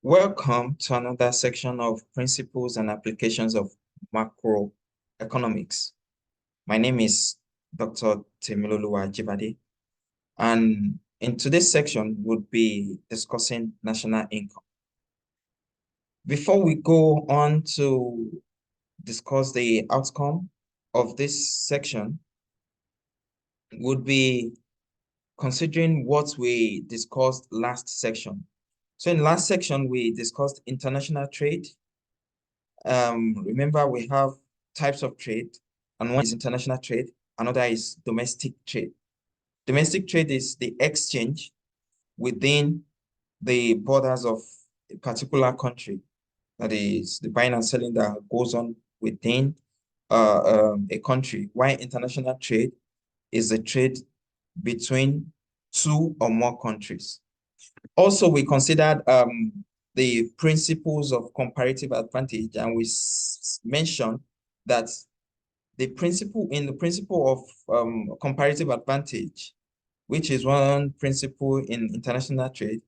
Welcome to another section of Principles and Applications of Macroeconomics. My name is Dr. Temiloluwa Ajibade, and in today's section, we'll be discussing national income. Before we go on to discuss the outcome of this section, we'll be considering what we discussed last section. So in last section, we discussed international trade. Remember, we have types of trade, and one is international trade, another is domestic trade. Domestic trade is the exchange within the borders of a particular country. That is the buying and selling that goes on within a country, while international trade is the trade between two or more countries. Also, we considered the principles of comparative advantage, and we mentioned that the principle of comparative advantage, which is one principle in international trade,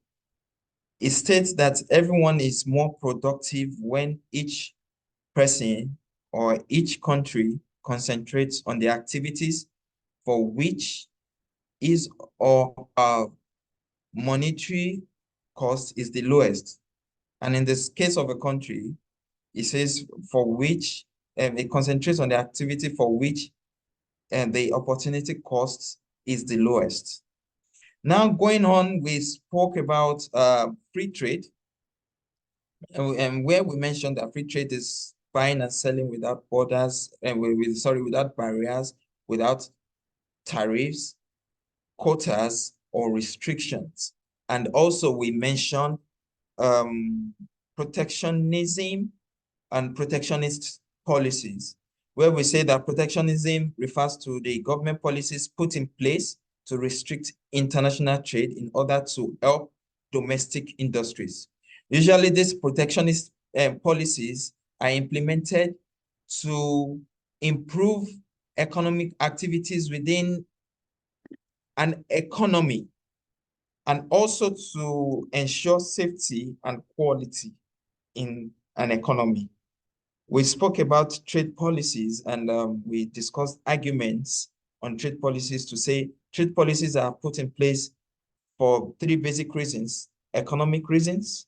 it states that everyone is more productive when each person or each country concentrates on the activities for which is or monetary cost is the lowest. And in this case of a country, it says for which it concentrates on the activity for which the opportunity cost is the lowest. Now going on, we spoke about free trade, and where we mentioned that free trade is buying and selling without borders, and without barriers, without tariffs, quotas, or restrictions. And also we mentioned protectionism and protectionist policies, where we say that protectionism refers to the government policies put in place to restrict international trade in order to help domestic industries. Usually these protectionist policies are implemented to improve economic activities within an economy, and also to ensure safety and quality in an economy. We spoke about trade policies, and we discussed arguments on trade policies to say trade policies are put in place for three basic reasons: economic reasons,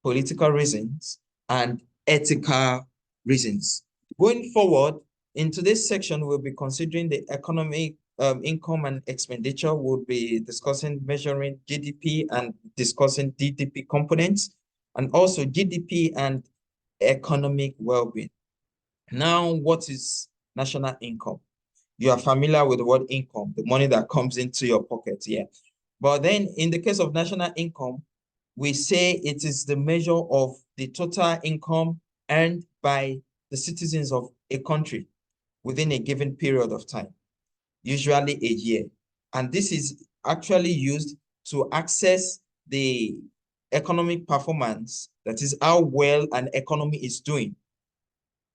political reasons, and ethical reasons. Going forward, in today's section, we'll be considering the economic income and expenditure. We'll be discussing measuring GDP and discussing DDP components, and also GDP and economic well-being. Now, what is national income? You are familiar with the word income, the money that comes into your pocket, yeah. But then in the case of national income, we say it is the measure of the total income earned by the citizens of a country within a given period of time, usually a year. And this is actually used to access the economic performance, that is how well an economy is doing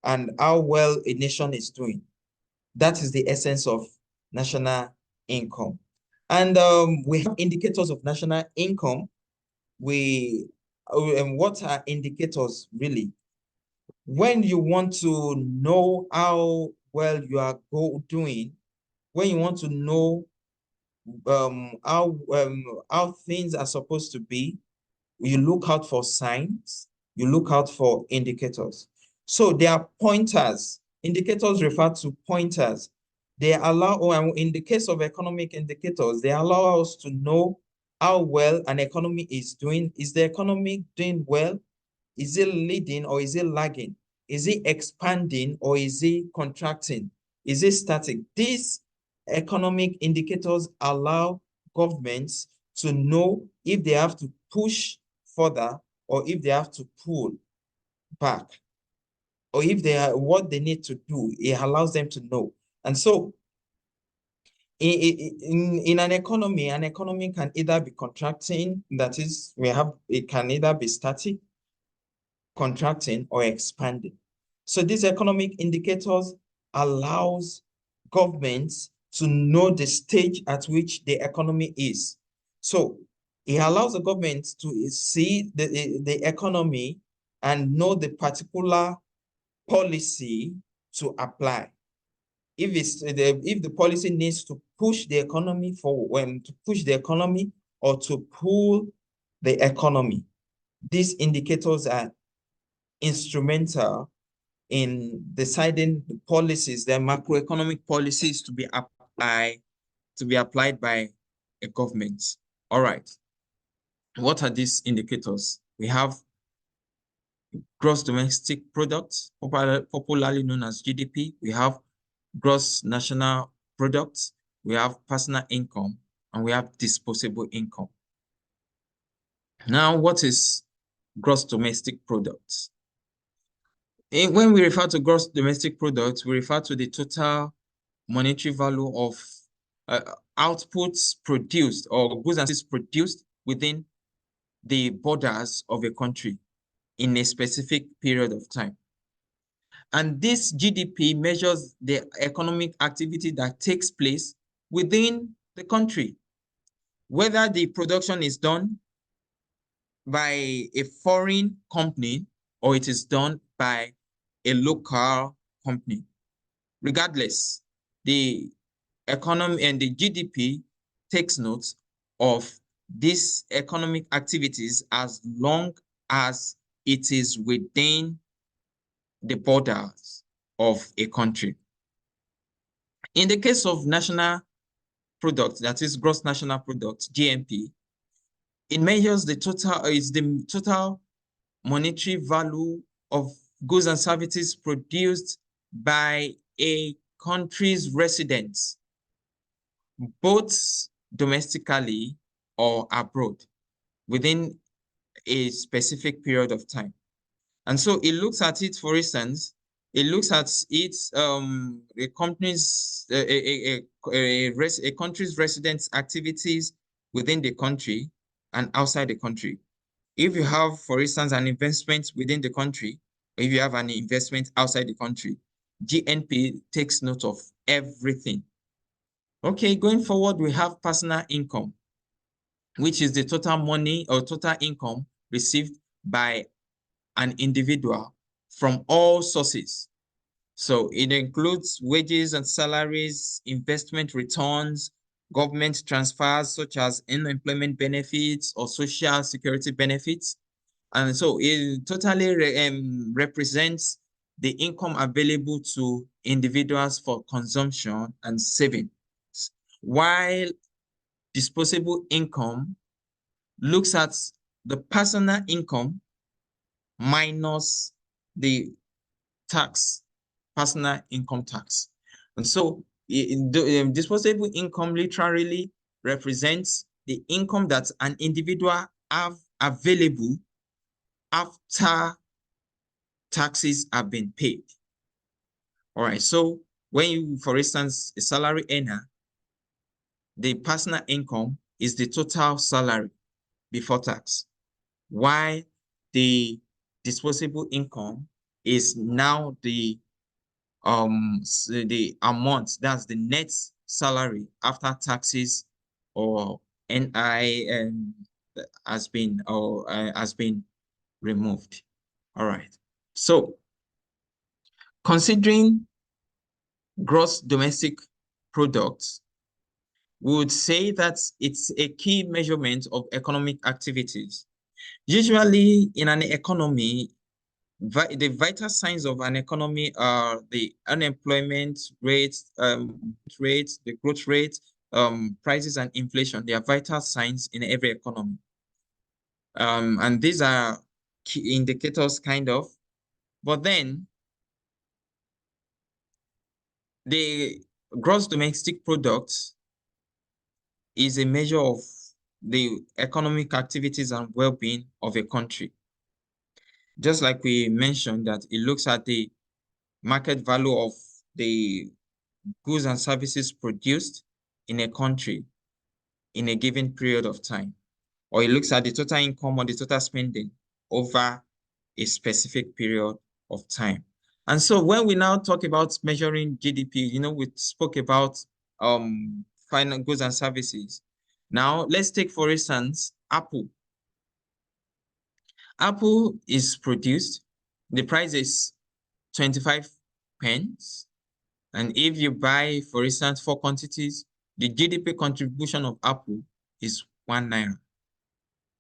and how well a nation is doing. That is the essence of national income. And we have indicators of national income. And what are indicators really? When you want to know how well you are doing, when you want to know how things are supposed to be, you look out for signs, you look out for indicators. So there are pointers. Indicators refer to pointers. They allow, in the case of economic indicators, they allow us to know how well an economy is doing. Is the economy doing well? Is it leading or is it lagging? Is it expanding or is it contracting? Is it static? These economic indicators allow governments to know if they have to push further or if they have to pull back, or if they are what they need to do. It allows them to know. And so in an economy can either be contracting, that is, it can either be static, contracting, or expanding. So these economic indicators allows governments to know the stage at which the economy is. So It allows the government to see the economy and know the particular policy to apply. If the policy needs to push the economy for when to push the economy or to pull the economy, these indicators are instrumental in deciding the policies, the macroeconomic policies to be applied by a government. All right. What are these indicators? We have gross domestic product, popularly known as GDP. We have gross national product. We have personal income, and we have disposable income. Now, what is gross domestic product? When we refer to gross domestic product, we refer to the total monetary value of outputs produced or goods and services produced within the borders of a country in a specific period of time. And this GDP measures the economic activity that takes place within the country, whether the production is done by a foreign company or it is done by a local company. Regardless, the economy and the GDP takes note of these economic activities as long as it is within the borders of a country. In the case of national product, that is gross national product, GNP, it measures the total monetary value of goods and services produced by a country's residents, both domestically or abroad, within a specific period of time. And so it looks at it, for instance, it looks at its a country's residents' activities within the country and outside the country. If you have, for instance, an investment within the country, or if you have an investment outside the country, GNP takes note of everything. Okay, going forward, we have personal income, which is the total money or total income received by an individual from all sources. So it includes wages and salaries, investment returns, government transfers such as unemployment benefits or social security benefits. And so it totally represents the income available to individuals for consumption and saving. While disposable income looks at the personal income minus the tax, personal income tax. And so disposable income literally represents the income that an individual have available after taxes have been paid. All right, so when you, for instance, a salary earner, the personal income is the total salary before tax, while the disposable income is now the amount, that's the net salary after taxes or NI has been removed. All right. So considering gross domestic product, we would say that it's a key measurement of economic activities. Usually in an economy, the vital signs of an economy are the unemployment rate, the growth rate, prices and inflation. They are vital signs in every economy. And these are key indicators kind of, but then the gross domestic product is a measure of the economic activities and well-being of a country. Just like we mentioned that it looks at the market value of the goods and services produced in a country in a given period of time, or it looks at the total income or the total spending over a specific period of time. And so when we now talk about measuring GDP, we spoke about final goods and services. Now let's take, for instance, apple. Apple is produced, the price is 25 pence. And if you buy, for instance, 4 quantities, the GDP contribution of apple is 1 naira.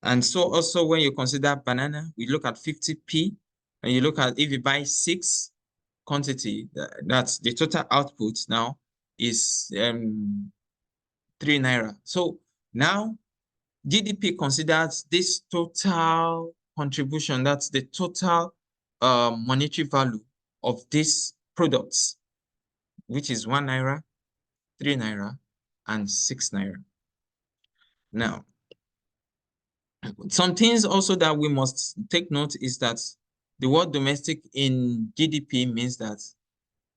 And so also when you consider banana, we look at 50p, and you look at if you buy 6 quantity, that's the total output now is 3 naira. So now GDP considers this total contribution, that's the total monetary value of these products, which is 1 naira, 3 naira, and 6 naira. Now, some things also that we must take note is that the word domestic in GDP means that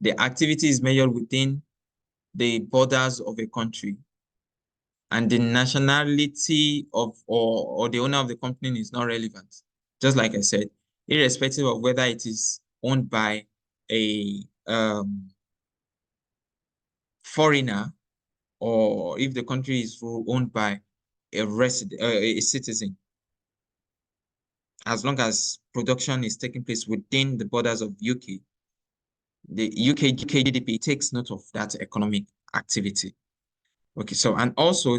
the activity is measured within the borders of a country, and the nationality of or the owner of the company is not relevant. Just like I said, irrespective of whether it is owned by a foreigner, or if the country is owned by a resident, a citizen, as long as production is taking place within the borders of UK, the UK GDP takes note of that economic activity. Okay, so and also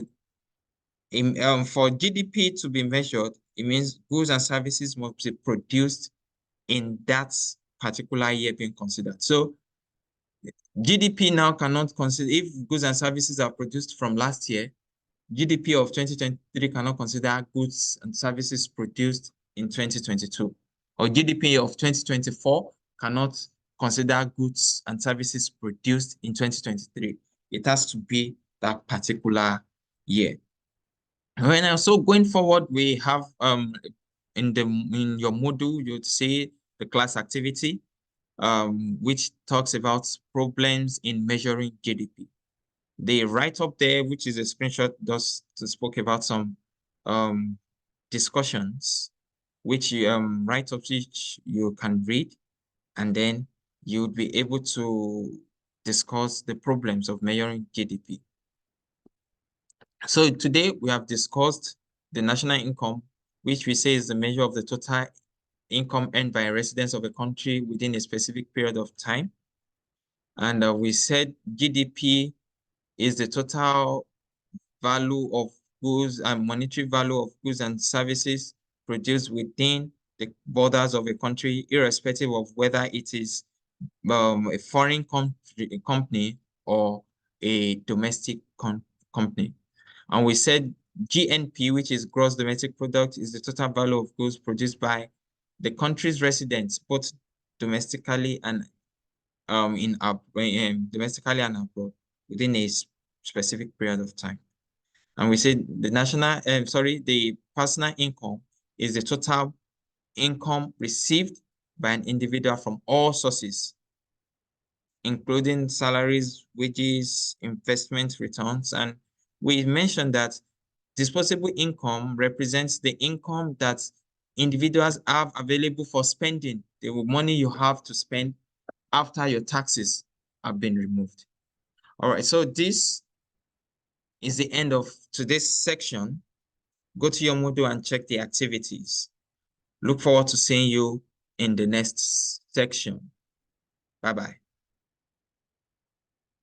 for GDP to be measured, it means goods and services must be produced in that particular year being considered. So GDP now cannot consider, if goods and services are produced from last year, GDP of 2023 cannot consider goods and services produced in 2022. Or GDP of 2024 cannot consider goods and services produced in 2023. It has to be that particular year. And also going forward, we have in your module, you'd see the class activity, which talks about problems in measuring GDP. The write-up there, which is a screenshot, does spoke about some discussions, which write-ups which you can read, and then you would be able to discuss the problems of measuring GDP. So today we have discussed the national income, which we say is the measure of the total income earned by residents of a country within a specific period of time. And we said GDP is the total value of goods and monetary value of goods and services produced within the borders of a country, irrespective of whether it is a foreign company or a domestic company. And we said GNP, which is gross domestic product, is the total value of goods produced by the country's residents, both domestically and domestically and abroad within a specific period of time. And we said the personal income is the total income received by an individual from all sources, including salaries, wages, investment returns. And we mentioned that disposable income represents the income that individuals have available for spending, the money you have to spend after your taxes have been removed. All right, so this is the end of today's section. Go to your Moodle and check the activities. Look forward to seeing you in the next section. Bye-bye.